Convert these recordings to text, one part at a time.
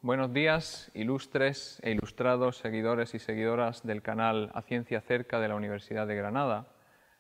Buenos días, ilustres e ilustrados seguidores y seguidoras del canal A Ciencia Cerca de la Universidad de Granada.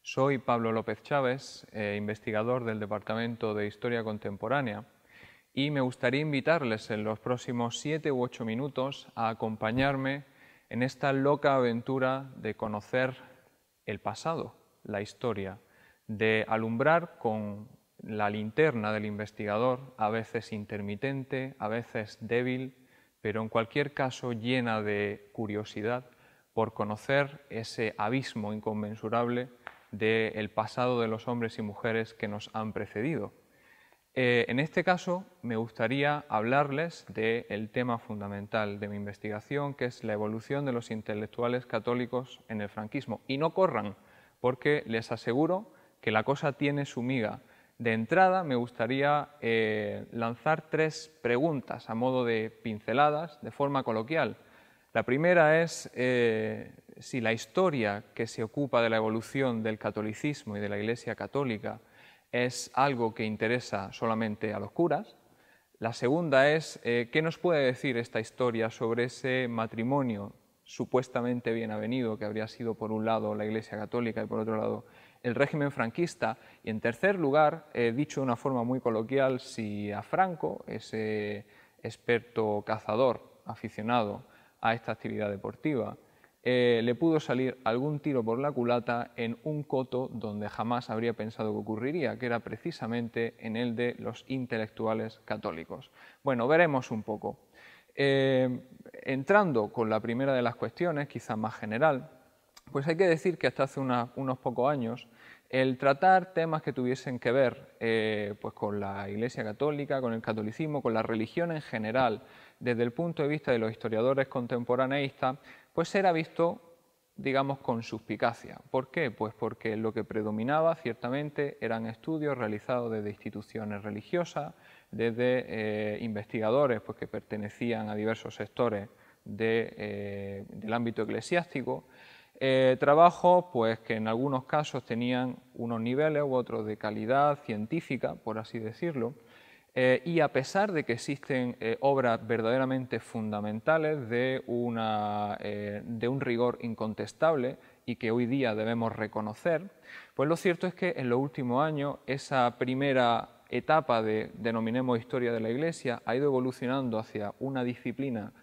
Soy Pablo López Chávez, investigador del Departamento de Historia Contemporánea, y me gustaría invitarles en los próximos 7 u 8 minutos a acompañarme en esta loca aventura de conocer el pasado, la historia, de alumbrar con la linterna del investigador, a veces intermitente, a veces débil, pero en cualquier caso llena de curiosidad por conocer ese abismo inconmensurable del pasado de los hombres y mujeres que nos han precedido. En este caso me gustaría hablarles del tema fundamental de mi investigación, que es la evolución de los intelectuales católicos en el franquismo. Y no corran, porque les aseguro que la cosa tiene su miga. De entrada me gustaría lanzar 3 preguntas a modo de pinceladas, de forma coloquial. La primera es si la historia que se ocupa de la evolución del catolicismo y de la Iglesia católica es algo que interesa solamente a los curas. La segunda es qué nos puede decir esta historia sobre ese matrimonio supuestamente bien avenido que habría sido por un lado la Iglesia católica y por otro lado el régimen franquista. Y en tercer lugar, dicho de una forma muy coloquial, si a Franco, ese experto cazador aficionado a esta actividad deportiva, le pudo salir algún tiro por la culata en un coto donde jamás habría pensado que ocurriría, que era precisamente en el de los intelectuales católicos. Bueno, veremos un poco. Entrando con la primera de las cuestiones, quizá más general, pues hay que decir que hasta hace unos pocos años el tratar temas que tuviesen que ver pues con la Iglesia católica, con el catolicismo, con la religión en general, desde el punto de vista de los historiadores contemporaneistas, pues era visto, digamos, con suspicacia. ¿Por qué? Pues porque lo que predominaba ciertamente eran estudios realizados desde instituciones religiosas, desde investigadores pues, que pertenecían a diversos sectores del ámbito eclesiástico, trabajos pues, que en algunos casos tenían unos niveles u otros de calidad científica, por así decirlo, y a pesar de que existen obras verdaderamente fundamentales de un rigor incontestable y que hoy día debemos reconocer, pues lo cierto es que en los últimos años esa primera etapa de, denominemos historia de la Iglesia, ha ido evolucionando hacia una disciplina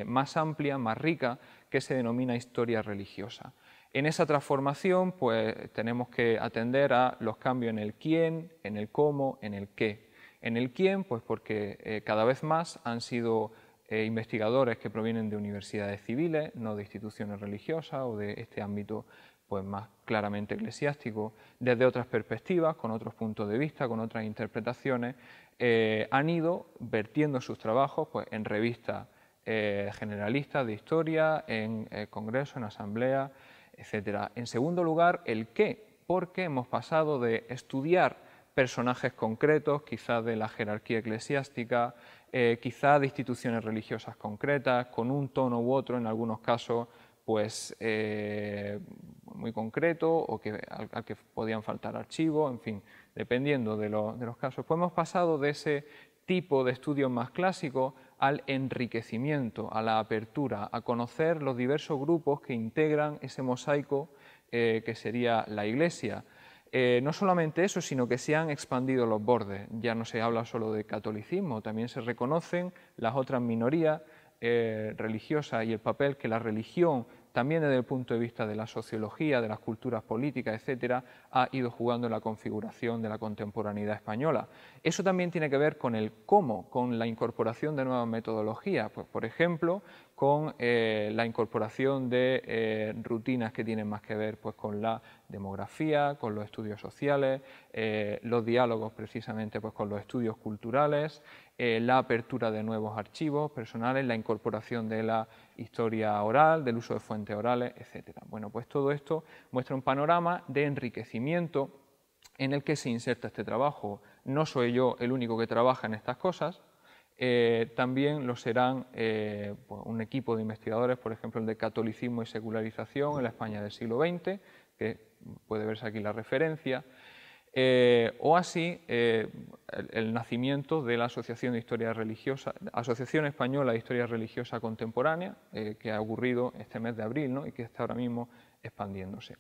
más amplia, más rica, que se denomina historia religiosa. En esa transformación, pues tenemos que atender a los cambios en el quién, en el cómo, en el qué. En el quién, pues porque cada vez más han sido investigadores que provienen de universidades civiles, no de instituciones religiosas o de este ámbito pues más claramente eclesiástico, desde otras perspectivas, con otros puntos de vista, con otras interpretaciones, han ido vertiendo sus trabajos pues, en revistas generalistas de historia, en congresos, en asambleas, etc. En segundo lugar, el qué, porque hemos pasado de estudiar personajes concretos, quizás de la jerarquía eclesiástica, quizás de instituciones religiosas concretas, con un tono u otro, en algunos casos, pues muy concreto o al que podían faltar archivos, en fin, dependiendo de los casos. Pues hemos pasado de ese tipo de estudios más clásicos al enriquecimiento, a la apertura, a conocer los diversos grupos que integran ese mosaico que sería la Iglesia. No solamente eso, sino que se han expandido los bordes. Ya no se habla solo de catolicismo, también se reconocen las otras minorías religiosas y el papel que la religión, también desde el punto de vista de la sociología, de las culturas políticas, etcétera, ha ido jugando en la configuración de la contemporaneidad española. Eso también tiene que ver con el cómo, con la incorporación de nuevas metodologías, pues, por ejemplo, con la incorporación de rutinas que tienen más que ver pues, con la demografía, con los estudios sociales, los diálogos precisamente pues, con los estudios culturales, la apertura de nuevos archivos personales, la incorporación de la historia oral, del uso de fuentes orales, etc. Bueno, pues todo esto muestra un panorama de enriquecimiento en el que se inserta este trabajo. No soy yo el único que trabaja en estas cosas, también lo serán pues un equipo de investigadores, por ejemplo el de Catolicismo y Secularización en la España del siglo XX, que puede verse aquí la referencia, o así el nacimiento de la Asociación de Historia Religiosa, Asociación Española de Historia Religiosa Contemporánea, que ha ocurrido este mes de abril, ¿no? Y que está ahora mismo expandiéndose.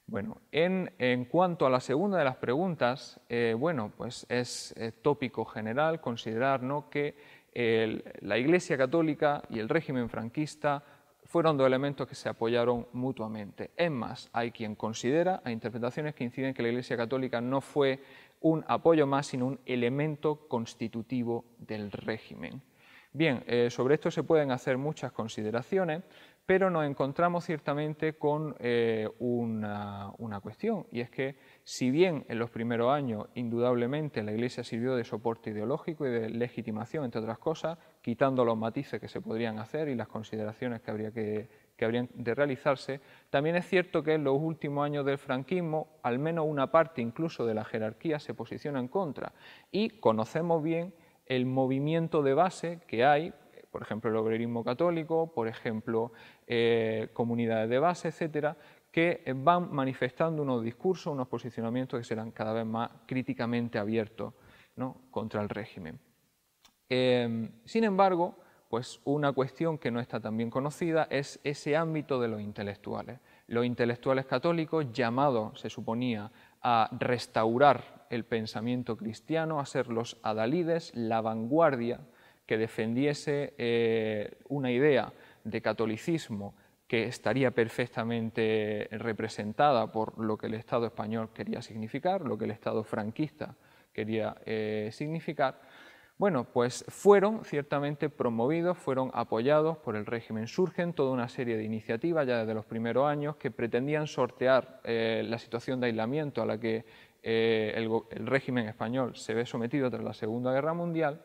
Bueno, en cuanto a la segunda de las preguntas, bueno, pues es tópico general considerar, ¿no?, que la Iglesia Católica y el régimen franquista fueron dos elementos que se apoyaron mutuamente. Es más, hay quien considera, hay interpretaciones que inciden que la Iglesia Católica no fue un apoyo más, sino un elemento constitutivo del régimen. Bien, sobre esto se pueden hacer muchas consideraciones, pero nos encontramos ciertamente con una cuestión, y es que si bien en los primeros años indudablemente la Iglesia sirvió de soporte ideológico y de legitimación, entre otras cosas, quitando los matices que se podrían hacer y las consideraciones que habrían de realizarse, también es cierto que en los últimos años del franquismo, al menos una parte incluso de la jerarquía se posiciona en contra, y conocemos bien el movimiento de base que hay, por ejemplo el obrerismo católico, por ejemplo comunidades de base, etcétera, que van manifestando unos discursos, unos posicionamientos que serán cada vez más críticamente abiertos, ¿no?, contra el régimen. Sin embargo, pues una cuestión que no está tan bien conocida es ese ámbito de los intelectuales. Los intelectuales católicos llamados, se suponía, a restaurar el pensamiento cristiano, a ser los adalides, la vanguardia que defendiese una idea de catolicismo que estaría perfectamente representada por lo que el Estado español quería significar, lo que el Estado franquista quería significar. Bueno, pues fueron ciertamente promovidos, fueron apoyados por el régimen. Surgen toda una serie de iniciativas ya desde los primeros años que pretendían sortear la situación de aislamiento a la que el régimen español se ve sometido tras la Segunda Guerra Mundial,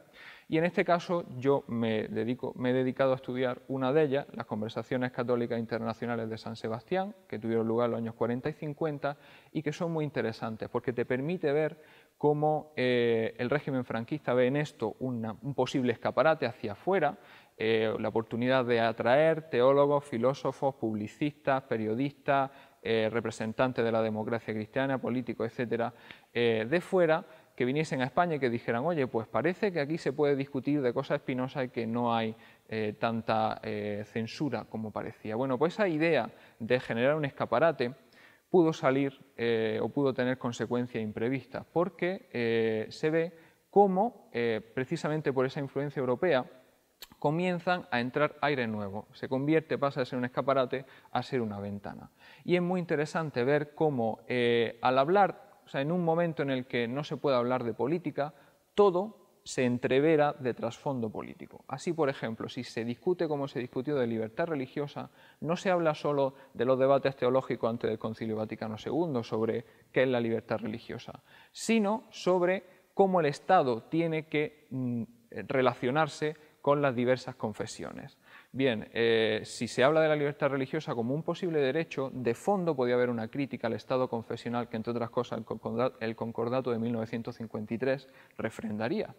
y en este caso yo me he dedicado a estudiar una de ellas, las Conversaciones Católicas Internacionales de San Sebastián, que tuvieron lugar en los años 40 y 50 y que son muy interesantes porque te permite ver cómo el régimen franquista ve en esto un posible escaparate hacia afuera, la oportunidad de atraer teólogos, filósofos, publicistas, periodistas, representantes de la democracia cristiana, políticos, etcétera, de fuera, que viniesen a España y que dijeran, oye, pues parece que aquí se puede discutir de cosas espinosas y que no hay tanta censura como parecía. Bueno, pues esa idea de generar un escaparate pudo salir o pudo tener consecuencias imprevistas, porque se ve cómo, precisamente por esa influencia europea, comienzan a entrar aire nuevo, se convierte, pasa de ser un escaparate a ser una ventana. Y es muy interesante ver cómo al hablar, o sea, en un momento en el que no se puede hablar de política, todo se entrevera de trasfondo político. Así, por ejemplo, si se discute como se discutió de libertad religiosa, no se habla solo de los debates teológicos antes del Concilio Vaticano II sobre qué es la libertad religiosa, sino sobre cómo el Estado tiene que relacionarse con las diversas confesiones. Bien, si se habla de la libertad religiosa como un posible derecho, de fondo podía haber una crítica al Estado confesional que, entre otras cosas, el Concordato de 1953 refrendaría.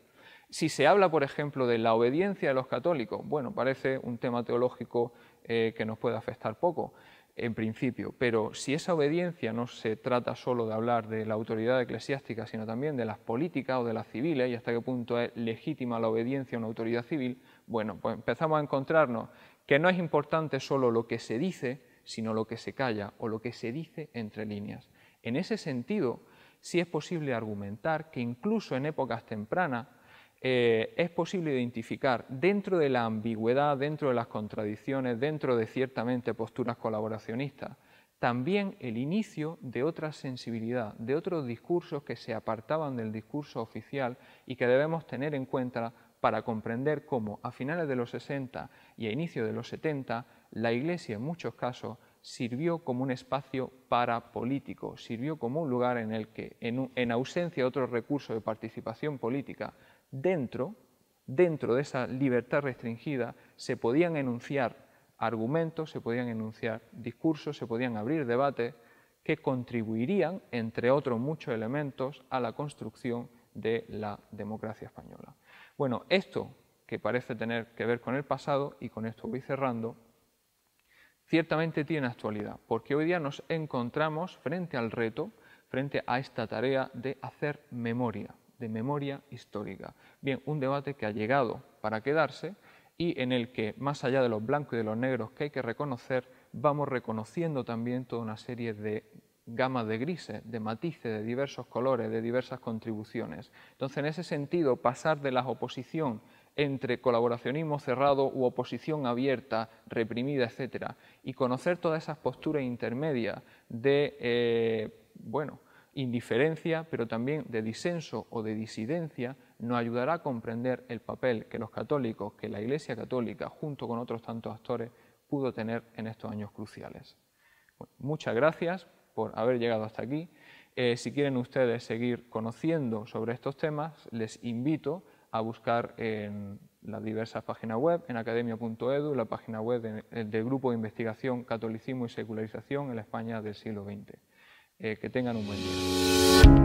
Si se habla, por ejemplo, de la obediencia de los católicos, bueno, parece un tema teológico que nos puede afectar poco, en principio, pero si esa obediencia no se trata solo de hablar de la autoridad eclesiástica, sino también de las políticas o de las civiles, y hasta qué punto es legítima la obediencia a una autoridad civil, bueno, pues empezamos a encontrarnos que no es importante solo lo que se dice, sino lo que se calla o lo que se dice entre líneas. En ese sentido, sí es posible argumentar que incluso en épocas tempranas es posible identificar dentro de la ambigüedad, dentro de las contradicciones, dentro de ciertamente posturas colaboracionistas, también el inicio de otra sensibilidad, de otros discursos que se apartaban del discurso oficial y que debemos tener en cuenta para comprender cómo a finales de los 60 y a inicios de los 70 la Iglesia en muchos casos sirvió como un espacio parapolítico, sirvió como un lugar en el que, en ausencia de otros recursos de participación política, dentro de esa libertad restringida se podían enunciar argumentos, se podían enunciar discursos, se podían abrir debates que contribuirían, entre otros muchos elementos, a la construcción de la democracia española. Bueno, esto que parece tener que ver con el pasado, y con esto voy cerrando, ciertamente tiene actualidad, porque hoy día nos encontramos frente al reto frente a esta tarea de hacer memoria, de memoria histórica. Bien, un debate que ha llegado para quedarse y en el que, más allá de los blancos y de los negros que hay que reconocer, vamos reconociendo también toda una serie de gamas de grises, de matices, de diversos colores, de diversas contribuciones. Entonces, en ese sentido, pasar de la oposición entre colaboracionismo cerrado u oposición abierta, reprimida, etcétera, y conocer todas esas posturas intermedias de, indiferencia, pero también de disenso o de disidencia, nos ayudará a comprender el papel que los católicos, que la Iglesia Católica, junto con otros tantos actores, pudo tener en estos años cruciales. Bueno, muchas gracias por haber llegado hasta aquí. Si quieren ustedes seguir conociendo sobre estos temas, les invito a buscar en las diversas páginas web, en academia.edu, la página web del Grupo de Investigación Catolicismo y Secularización en la España del siglo XX. Que tengan un buen día.